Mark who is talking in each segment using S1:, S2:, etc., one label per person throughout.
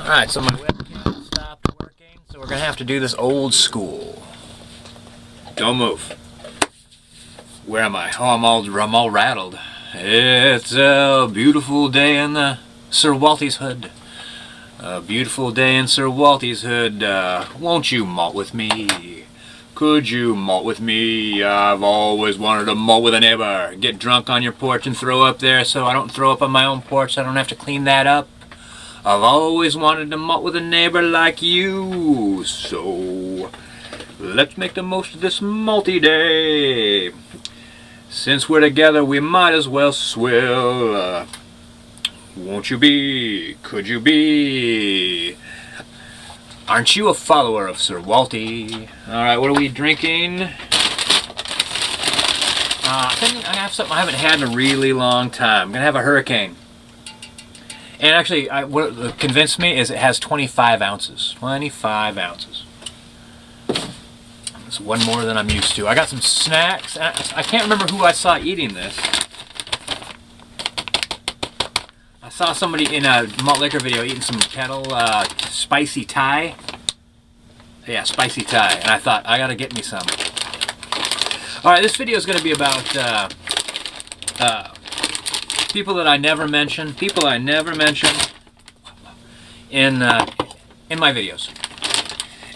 S1: Alright, so my webcam stopped working, so we're going to have to do this old school. Don't move. Where am I? Oh, I'm all rattled. It's a beautiful day in the Sir Walty's Hood. A beautiful day in Sir Walty's Hood. Won't you malt with me? Could you malt with me? I've always wanted to malt with a neighbor. Get drunk on your porch and throw up there so I don't throw up on my own porch. So I don't have to clean that up. I've always wanted to malt with a neighbor like you. So let's make the most of this malty day. Since we're together, we might as well swill. Won't you be? Could you be? Aren't you a follower of Sir Walty? Alright, what are we drinking? I think I have something I haven't had in a really long time. I'm going to have a Hurricane. And actually, what convinced me is it has 25 ounces. 25 ounces. That's one more than I'm used to. I got some snacks. I can't remember who I saw eating this. I saw somebody in a malt liquor video eating some kettle spicy Thai. Yeah, spicy Thai. And I thought, I gotta get me some. Alright, this video is going to be about people that I never mention. People I never mention in my videos.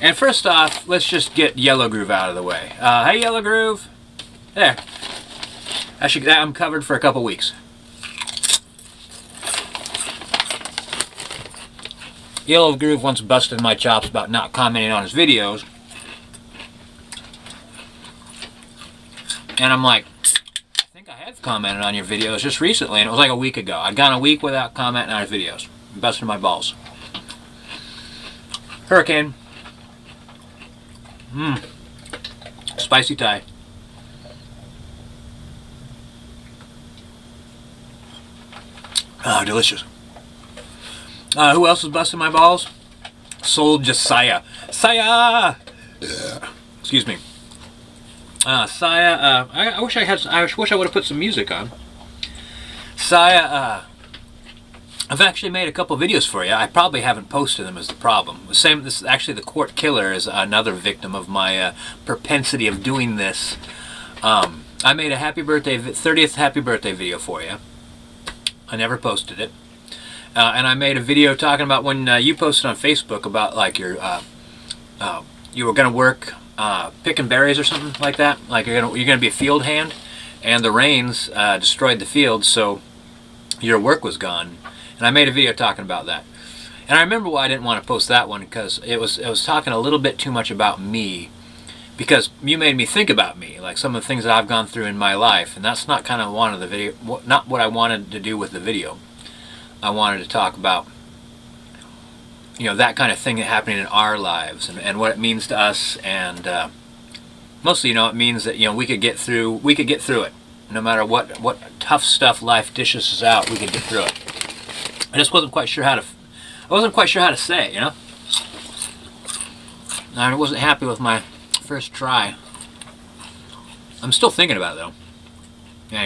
S1: And first off, let's just get Yellow Groove out of the way. Hey, Yellow Groove. There. I'm covered for a couple weeks. Yellow Groove once busted my chops about not commenting on his videos. And I'm like, I think I have commented on your videos just recently, and it was like a week ago. I'd gone a week without commenting on his videos. Busted my balls. Hurricane. Spicy Thai. Oh, delicious. Who else is busting my balls? Soul Josiah. Saya! Excuse me. Saya, I wish I would have put some music on. Saya, I've actually made a couple videos for you. I probably haven't posted them is the problem. This is actually the Court Killer is another victim of my propensity of doing this. I made a 30th happy birthday video for you. I never posted it. And I made a video talking about when you posted on Facebook about like your you were gonna work picking berries or something like that. Like you're gonna be a field hand, and the rains destroyed the field, so your work was gone. And I made a video talking about that. And I remember why I didn't want to post that one, because it was talking a little bit too much about me, because you made me think about me, like some of the things that I've gone through in my life, and that's not kind of not what I wanted to do with the video. I wanted to talk about, you know, that kind of thing happening in our lives, and what it means to us, and mostly, you know, it means that, you know, we could get through it, no matter what tough stuff life dishes us out. We could get through it. I just wasn't quite sure how to say it, you know. I wasn't happy with my first try. I'm still thinking about it though.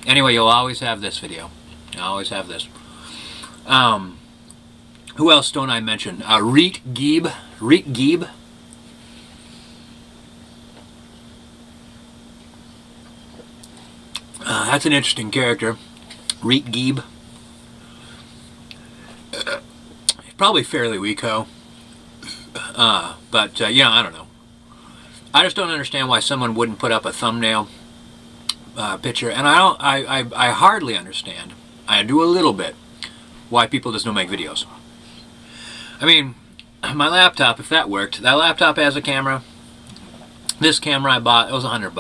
S1: Anyway, you'll always have this video. I always have this. Who else don't I mention? Reet Geeb. Reet Geeb. That's an interesting character. Reet Geeb. He's probably fairly weak, though. But you know, I don't know. I just don't understand why someone wouldn't put up a thumbnail picture, and I hardly understand. I do a little bit why people just don't make videos. I mean, my laptop, if that worked, that laptop has a camera. This camera I bought, it was $100.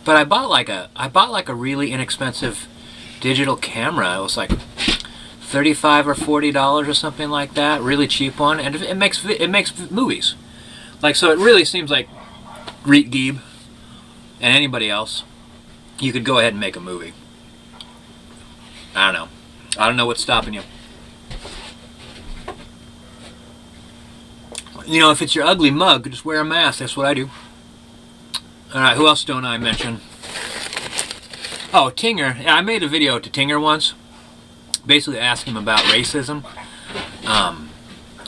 S1: But I bought like a really inexpensive digital camera. It was like $35 or $40 or something like that, really cheap one, and it makes movies. Like, so it really seems like Reet Geeb and anybody else, you could go ahead and make a movie. I don't know what's stopping you. You know, if it's your ugly mug, just wear a mask. That's what I do. Alright, who else don't I mention? Oh, Tinger. Yeah, I made a video to Tinger once. basically asked him about racism.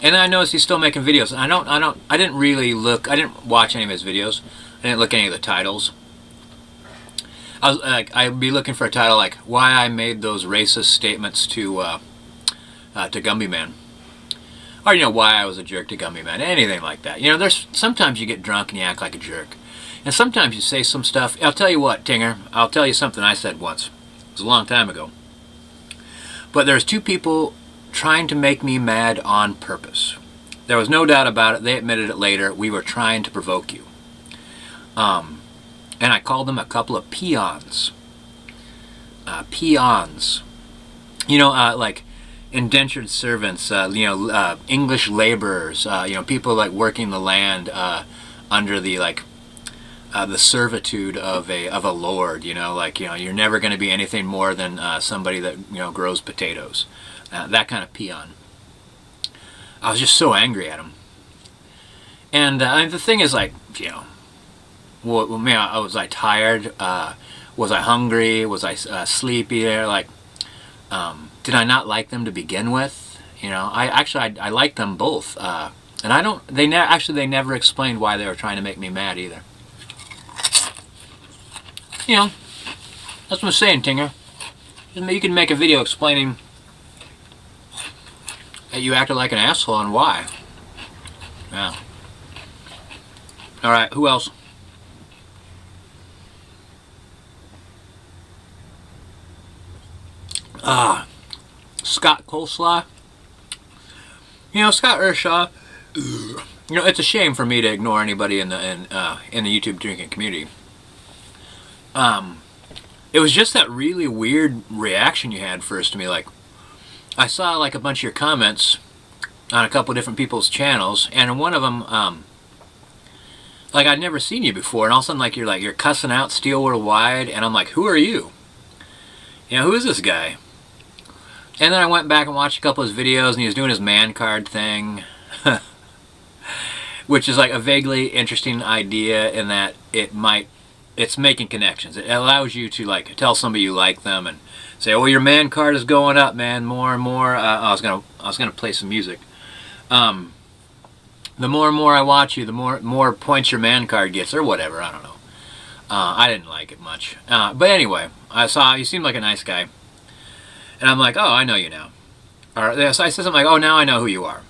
S1: And I noticed he's still making videos. I didn't really look. I didn't watch any of his videos. I didn't look at any of the titles. I was like, I'd be looking for a title like "Why I Made Those Racist Statements to Gumby Man," or why I was a jerk to Gumby Man, anything like that. There's sometimes you get drunk and you act like a jerk, and sometimes you say some stuff. I'll tell you what, Tinger. I'll tell you something I said once. It was a long time ago. But there's two people trying to make me mad on purpose. There was no doubt about it. They admitted it later. We were trying to provoke you. And I called them a couple of peons. Peons. Like indentured servants, English laborers, people like working the land under the the servitude of a lord. You're never going to be anything more than somebody that grows potatoes. That kind of peon. I was just so angry at him. And the thing is, was I tired? Was I hungry? Was I sleepy? Did I not like them to begin with? I liked them both. And I don't. They never explained why they were trying to make me mad either. That's what I'm saying, Tinger. You can make a video explaining that you acted like an asshole and why. Yeah. All right. Who else? Scott Coleslaw. Scott Ershaw. It's a shame for me to ignore anybody in the YouTube drinking community. It was just that really weird reaction you had first to me. I saw a bunch of your comments on a couple different people's channels, and in one of them, I'd never seen you before, and all of a sudden, you're cussing out Steel Worldwide, and I'm like, who are you? Who is this guy? And then I went back and watched a couple of his videos, and he was doing his man card thing, which is a vaguely interesting idea in that it's making connections. It allows you to tell somebody you like them and say, "Oh, your man card is going up, man, more and more." I was gonna play some music. The more and more I watch you, the more points your man card gets, or whatever. I don't know. I didn't like it much, but anyway, I saw you seemed like a nice guy. And I'm like, oh, I know you now. Or so I said something like, oh, now I know who you are.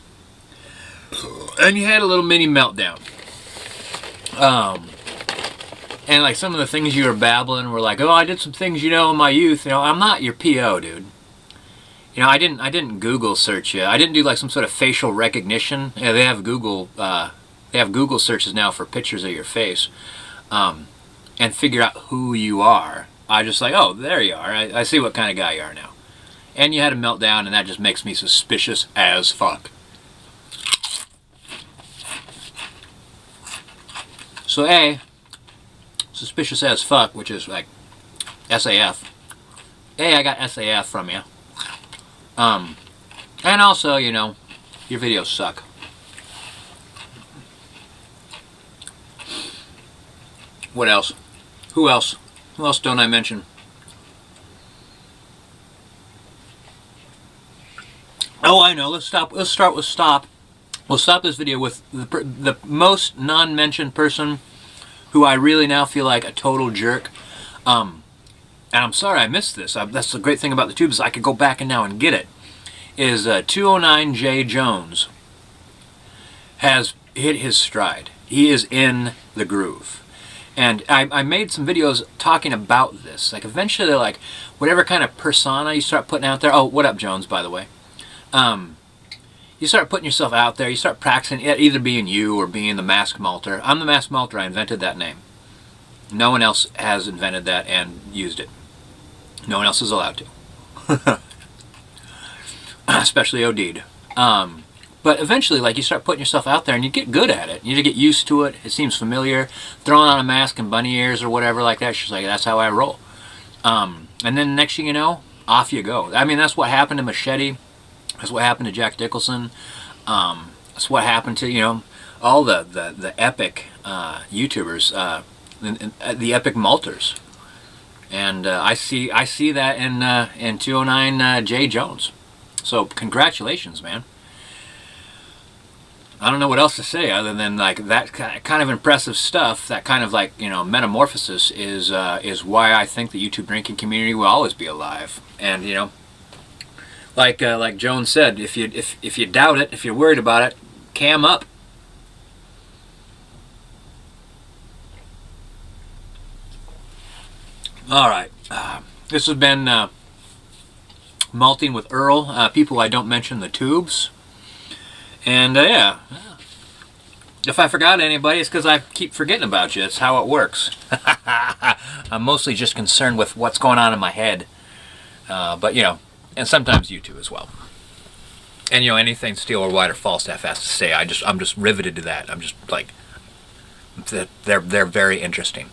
S1: And you had a little mini meltdown. And some of the things you were babbling were like, oh, I did some things, in my youth. I'm not your PO, dude. I didn't Google search you. I didn't do some sort of facial recognition. They have Google searches now for pictures of your face, and figure out who you are. I just oh, there you are. I see what kind of guy you are now. And you had a meltdown, and that just makes me suspicious as fuck. So A, suspicious as fuck, which is SAF. A, I got SAF from you. And also, your videos suck. What else? Who else? Who else don't I mention? Oh, I know. Let's start with stop. We'll stop this video with the most non-mentioned person who I really now feel like a total jerk. And I'm sorry I missed this. That's the great thing about the tube is I could go back and now and get it. Is 209J Jones has hit his stride. He is in the groove. And I made some videos talking about this. Eventually, whatever kind of persona you start putting out there. Oh, what up, Jones, by the way. You start putting yourself out there. You start practicing either being you or being the Masked Malter. I'm the Masked Malter. I invented that name. No one else has invented that and used it. No one else is allowed to. Especially OD'd. But eventually, you start putting yourself out there and you get good at it. You get used to it. It seems familiar. Throwing on a mask and bunny ears or whatever like that. She's that's how I roll. And then next thing you know, off you go. I mean, that's what happened to Machete. That's what happened to Jack Dickelson. That's what happened to, all the epic YouTubers, the epic malters. And I see that in 209 Jay Jones. So congratulations, man. I don't know what else to say other than like that kind of impressive stuff. That kind of like, you know, metamorphosis is why I think the YouTube drinking community will always be alive. And you know, like Jones said, if you doubt it, if you're worried about it, cam up. All right, this has been Malting with Earl. People I don't mention the tubes. And yeah, if I forgot anybody, it's because I keep forgetting about you. It's how it works. I'm mostly just concerned with what's going on in my head. But you know, and sometimes you too as well. And you know, anything Steel or White or Falstaff has to say, I'm just riveted to that. I'm just like, they're very interesting.